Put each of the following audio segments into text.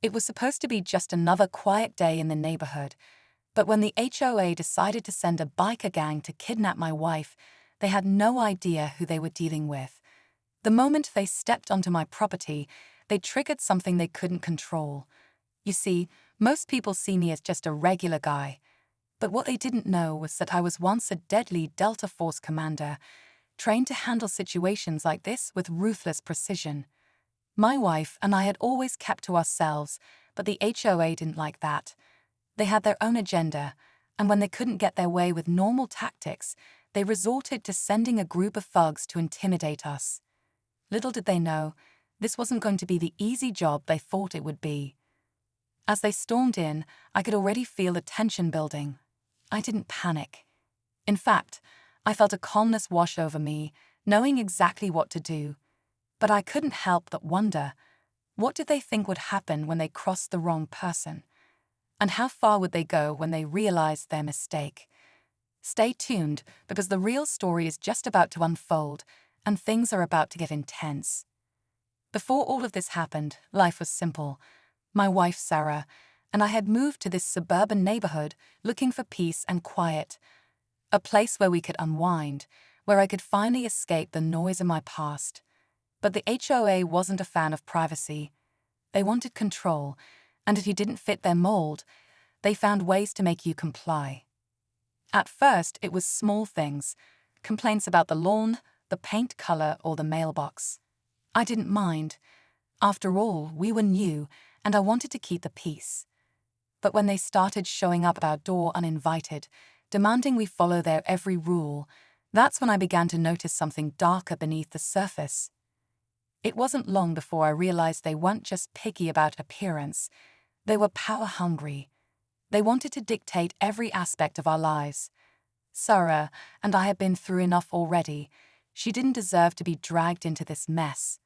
It was supposed to be just another quiet day in the neighborhood, but when the HOA decided to send a biker gang to kidnap my wife, they had no idea who they were dealing with. The moment they stepped onto my property, they triggered something they couldn't control. You see, most people see me as just a regular guy, but what they didn't know was that I was once a deadly Delta Force commander, trained to handle situations like this with ruthless precision. My wife and I had always kept to ourselves, but the HOA didn't like that. They had their own agenda, and when they couldn't get their way with normal tactics, they resorted to sending a group of thugs to intimidate us. Little did they know, this wasn't going to be the easy job they thought it would be. As they stormed in, I could already feel the tension building. I didn't panic. In fact, I felt a calmness wash over me, knowing exactly what to do. But I couldn't help but wonder, what did they think would happen when they crossed the wrong person? And how far would they go when they realized their mistake? Stay tuned, because the real story is just about to unfold, and things are about to get intense. Before all of this happened, life was simple. My wife, Sarah, and I had moved to this suburban neighborhood looking for peace and quiet. A place where we could unwind, where I could finally escape the noise of my past. But the HOA wasn't a fan of privacy. They wanted control, and if you didn't fit their mold, they found ways to make you comply. At first, it was small things, complaints about the lawn, the paint color, or the mailbox. I didn't mind. After all, we were new, and I wanted to keep the peace. But when they started showing up at our door uninvited, demanding we follow their every rule, that's when I began to notice something darker beneath the surface. It wasn't long before I realized they weren't just picky about appearance. They were power-hungry. They wanted to dictate every aspect of our lives. Sarah and I had been through enough already. She didn't deserve to be dragged into this mess.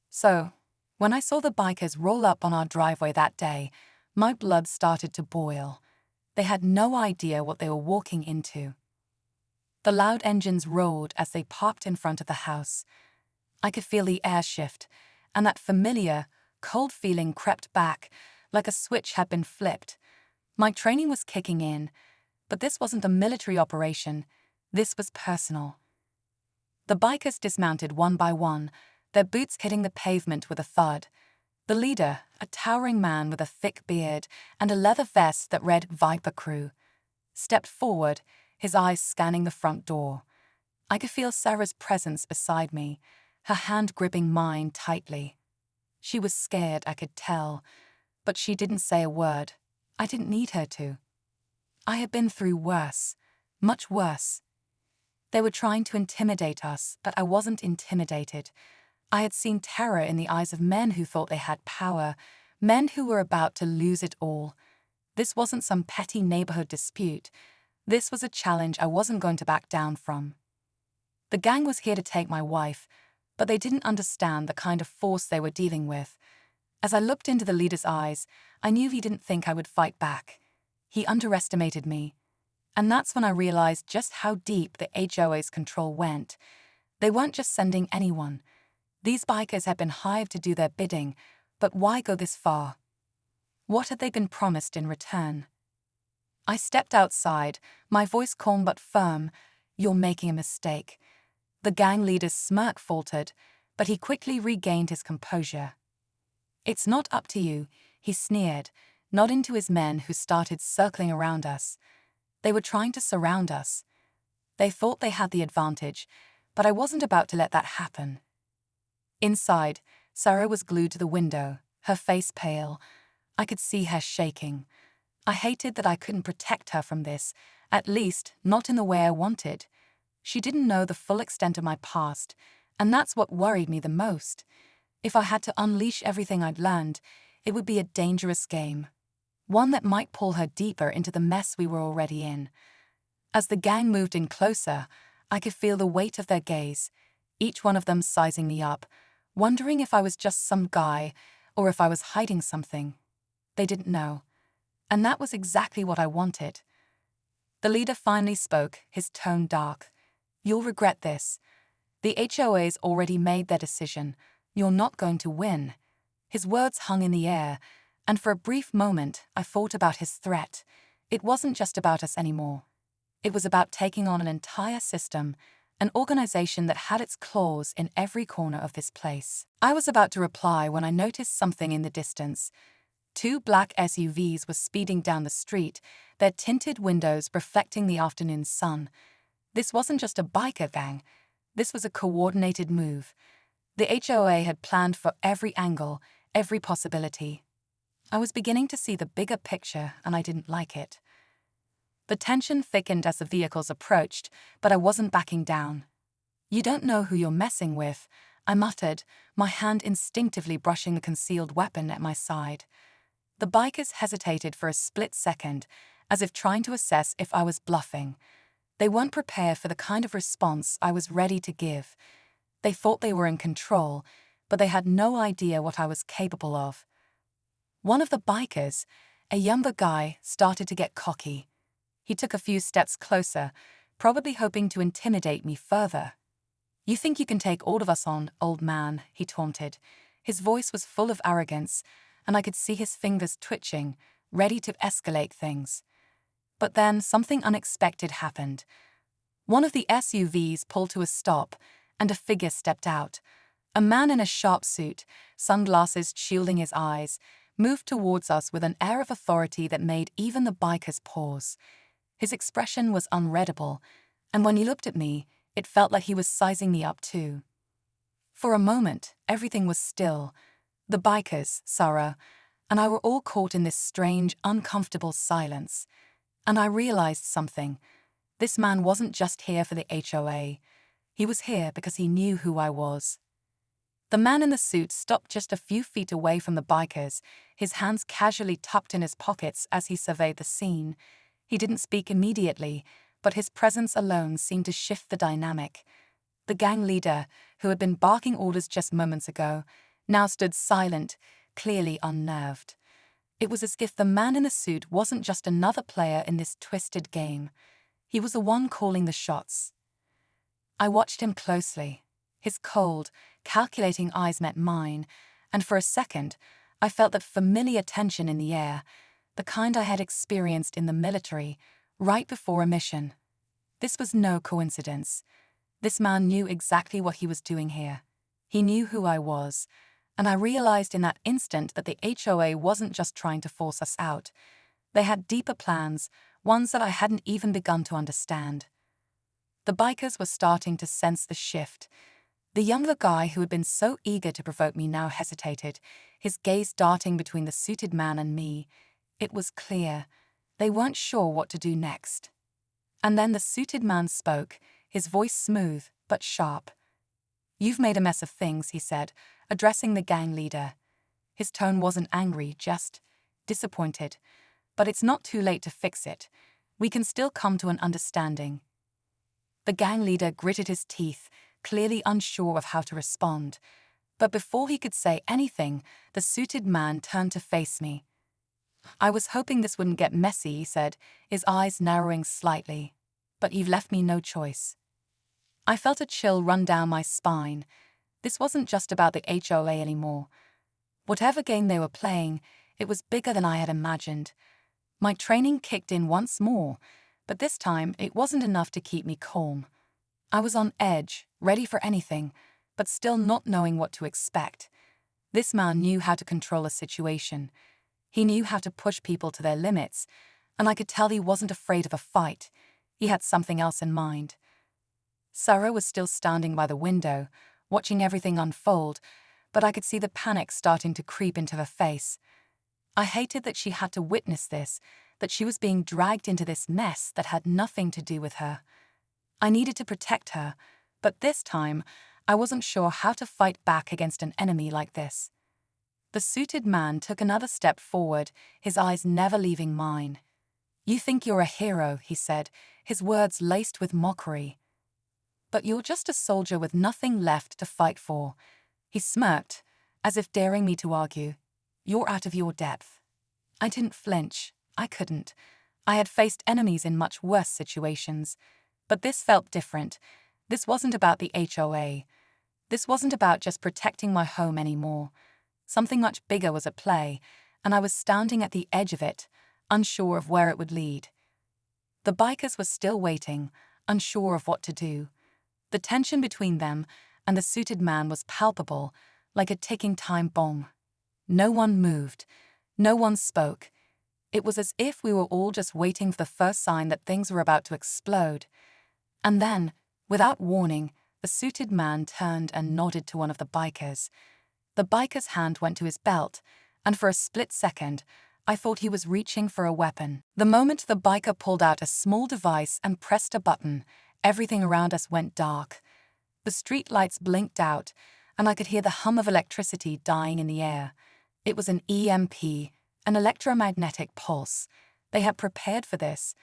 So, when I saw the bikers roll up on our driveway that day, my blood started to boil. They had no idea what they were walking into. The loud engines roared as they parked in front of the house. I could feel the air shift, and that familiar, cold feeling crept back, like a switch had been flipped. My training was kicking in, but this wasn't a military operation. This was personal. The bikers dismounted one by one, their boots hitting the pavement with a thud. The leader, a towering man with a thick beard and a leather vest that read Viper Crew, stepped forward, his eyes scanning the front door. I could feel Sarah's presence beside me, her hand gripping mine tightly. She was scared, I could tell, but she didn't say a word. I didn't need her to. I had been through worse, much worse. They were trying to intimidate us, but I wasn't intimidated. I had seen terror in the eyes of men who thought they had power, men who were about to lose it all. This wasn't some petty neighborhood dispute. This was a challenge I wasn't going to back down from. The gang was here to take my wife, but they didn't understand the kind of force they were dealing with. As I looked into the leader's eyes, I knew he didn't think I would fight back. He underestimated me. And that's when I realized just how deep the HOA's control went. They weren't just sending anyone. These bikers had been hired to do their bidding, but why go this far? What had they been promised in return? I stepped outside, my voice calm but firm. "You're making a mistake." The gang leader's smirk faltered, but he quickly regained his composure. "It's not up to you," he sneered, nodding to his men who started circling around us. They were trying to surround us. They thought they had the advantage, but I wasn't about to let that happen. Inside, Sarah was glued to the window, her face pale. I could see her shaking. I hated that I couldn't protect her from this, at least not in the way I wanted. She didn't know the full extent of my past, and that's what worried me the most. If I had to unleash everything I'd learned, it would be a dangerous game. One that might pull her deeper into the mess we were already in. As the gang moved in closer, I could feel the weight of their gaze, each one of them sizing me up, wondering if I was just some guy or if I was hiding something. They didn't know. And that was exactly what I wanted. The leader finally spoke, his tone dark. "You'll regret this. The HOA's already made their decision. You're not going to win." His words hung in the air, And for a brief moment, I thought about his threat. It wasn't just about us anymore. It was about taking on an entire system, an organization that had its claws in every corner of this place. I was about to reply when I noticed something in the distance. Two black SUVs were speeding down the street, their tinted windows reflecting the afternoon sun. This wasn't just a biker gang. This was a coordinated move. The HOA had planned for every angle, every possibility. I was beginning to see the bigger picture, and I didn't like it. The tension thickened as the vehicles approached, but I wasn't backing down. "You don't know who you're messing with," I muttered, my hand instinctively brushing the concealed weapon at my side. The bikers hesitated for a split second, as if trying to assess if I was bluffing. They weren't prepared for the kind of response I was ready to give. They thought they were in control, but they had no idea what I was capable of. One of the bikers, a younger guy, started to get cocky. He took a few steps closer, probably hoping to intimidate me further. "You think you can take all of us on, old man," he taunted. His voice was full of arrogance, and I could see his fingers twitching, ready to escalate things. But then something unexpected happened. One of the SUVs pulled to a stop, and a figure stepped out. A man in a sharp suit, sunglasses shielding his eyes, moved towards us with an air of authority that made even the bikers pause. His expression was unreadable, and when he looked at me, it felt like he was sizing me up too. For a moment, everything was still. The bikers, Sarah, and I were all caught in this strange, uncomfortable silence. And I realized something. This man wasn't just here for the HOA. He was here because he knew who I was. The man in the suit stopped just a few feet away from the bikers, his hands casually tucked in his pockets as he surveyed the scene. He didn't speak immediately, but his presence alone seemed to shift the dynamic. The gang leader, who had been barking orders just moments ago, now stood silent, clearly unnerved. It was as if the man in the suit wasn't just another player in this twisted game. He was the one calling the shots. I watched him closely. His cold, calculating eyes met mine, and for a second, I felt that familiar tension in the air, the kind I had experienced in the military, right before a mission. This was no coincidence. This man knew exactly what he was doing here. He knew who I was, and I realized in that instant that the HOA wasn't just trying to force us out. They had deeper plans, ones that I hadn't even begun to understand. The bikers were starting to sense the shift. The younger guy who had been so eager to provoke me now hesitated, his gaze darting between the suited man and me. It was clear. They weren't sure what to do next. And then the suited man spoke, his voice smooth but sharp. "You've made a mess of things," he said, addressing the gang leader. His tone wasn't angry, just disappointed. "But it's not too late to fix it. We can still come to an understanding." The gang leader gritted his teeth, clearly unsure of how to respond. But before he could say anything, the suited man turned to face me. "I was hoping this wouldn't get messy," he said, his eyes narrowing slightly. "But you've left me no choice." I felt a chill run down my spine. This wasn't just about the HOA anymore. Whatever game they were playing, it was bigger than I had imagined. My training kicked in once more, but this time it wasn't enough to keep me calm. I was on edge, ready for anything, but still not knowing what to expect. This man knew how to control a situation. He knew how to push people to their limits, and I could tell he wasn't afraid of a fight. He had something else in mind. Sarah was still standing by the window, watching everything unfold, but I could see the panic starting to creep into her face. I hated that she had to witness this, that she was being dragged into this mess that had nothing to do with her. I needed to protect her, but this time, I wasn't sure how to fight back against an enemy like this. The suited man took another step forward, his eyes never leaving mine. "You think you're a hero," he said, his words laced with mockery. "But you're just a soldier with nothing left to fight for." He smirked, as if daring me to argue. "You're out of your depth." I didn't flinch. I couldn't. I had faced enemies in much worse situations. But this felt different. This wasn't about the HOA. This wasn't about just protecting my home anymore. Something much bigger was at play, and I was standing at the edge of it, unsure of where it would lead. The bikers were still waiting, unsure of what to do. The tension between them and the suited man was palpable, like a ticking time bomb. No one moved. No one spoke. It was as if we were all just waiting for the first sign that things were about to explode. And then, without warning, the suited man turned and nodded to one of the bikers. The biker's hand went to his belt, and for a split second, I thought he was reaching for a weapon. The moment the biker pulled out a small device and pressed a button, everything around us went dark. The street lights blinked out, and I could hear the hum of electricity dying in the air. It was an EMP, an electromagnetic pulse. They had prepared for this.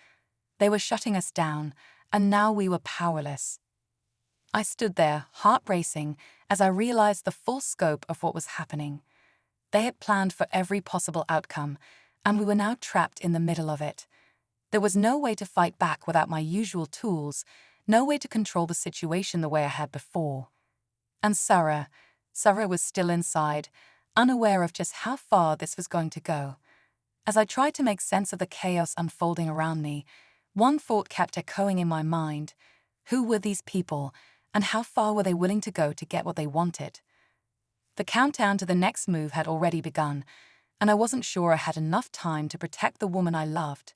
They were shutting us down, and now we were powerless. I stood there, heart racing, as I realized the full scope of what was happening. They had planned for every possible outcome, and we were now trapped in the middle of it. There was no way to fight back without my usual tools, no way to control the situation the way I had before. And Sarah was still inside, unaware of just how far this was going to go. As I tried to make sense of the chaos unfolding around me, one thought kept echoing in my mind. Who were these people, and how far were they willing to go to get what they wanted? The countdown to the next move had already begun, and I wasn't sure I had enough time to protect the woman I loved.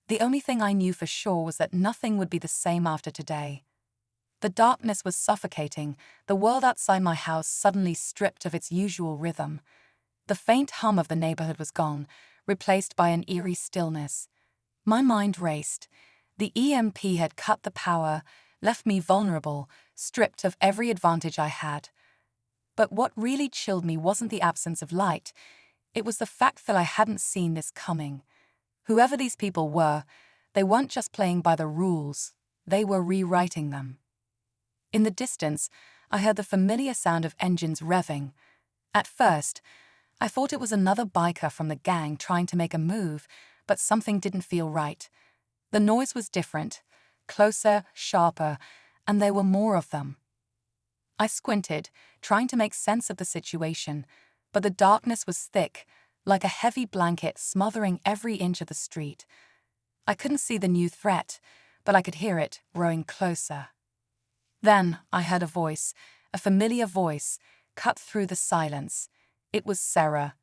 The only thing I knew for sure was that nothing would be the same after today. The darkness was suffocating, the world outside my house suddenly stripped of its usual rhythm. The faint hum of the neighborhood was gone, replaced by an eerie stillness. My mind raced. The EMP had cut the power, left me vulnerable, stripped of every advantage I had. But what really chilled me wasn't the absence of light. It was the fact that I hadn't seen this coming. Whoever these people were, they weren't just playing by the rules, they were rewriting them. In the distance, I heard the familiar sound of engines revving. At first, I thought it was another biker from the gang trying to make a move, but something didn't feel right. The noise was different, closer, sharper, and there were more of them. I squinted, trying to make sense of the situation, but the darkness was thick, like a heavy blanket smothering every inch of the street. I couldn't see the new threat, but I could hear it growing closer. Then I heard a voice, a familiar voice, cut through the silence. It was Sarah.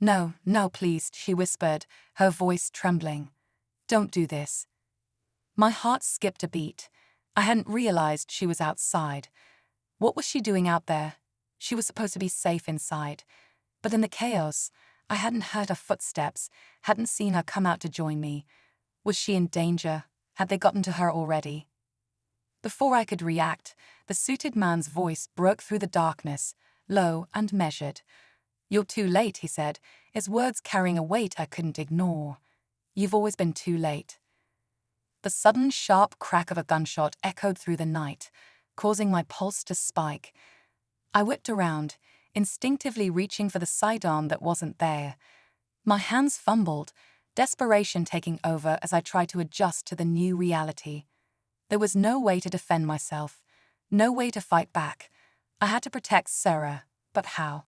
"No, no, please," she whispered, her voice trembling. "Don't do this." My heart skipped a beat. I hadn't realized she was outside. What was she doing out there? She was supposed to be safe inside. But in the chaos, I hadn't heard her footsteps, hadn't seen her come out to join me. Was she in danger? Had they gotten to her already? Before I could react, the suited man's voice broke through the darkness, low and measured. "You're too late," he said, his words carrying a weight I couldn't ignore. "You've always been too late." The sudden sharp crack of a gunshot echoed through the night, causing my pulse to spike. I whipped around, instinctively reaching for the sidearm that wasn't there. My hands fumbled, desperation taking over as I tried to adjust to the new reality. There was no way to defend myself, no way to fight back. I had to protect Sarah, but how?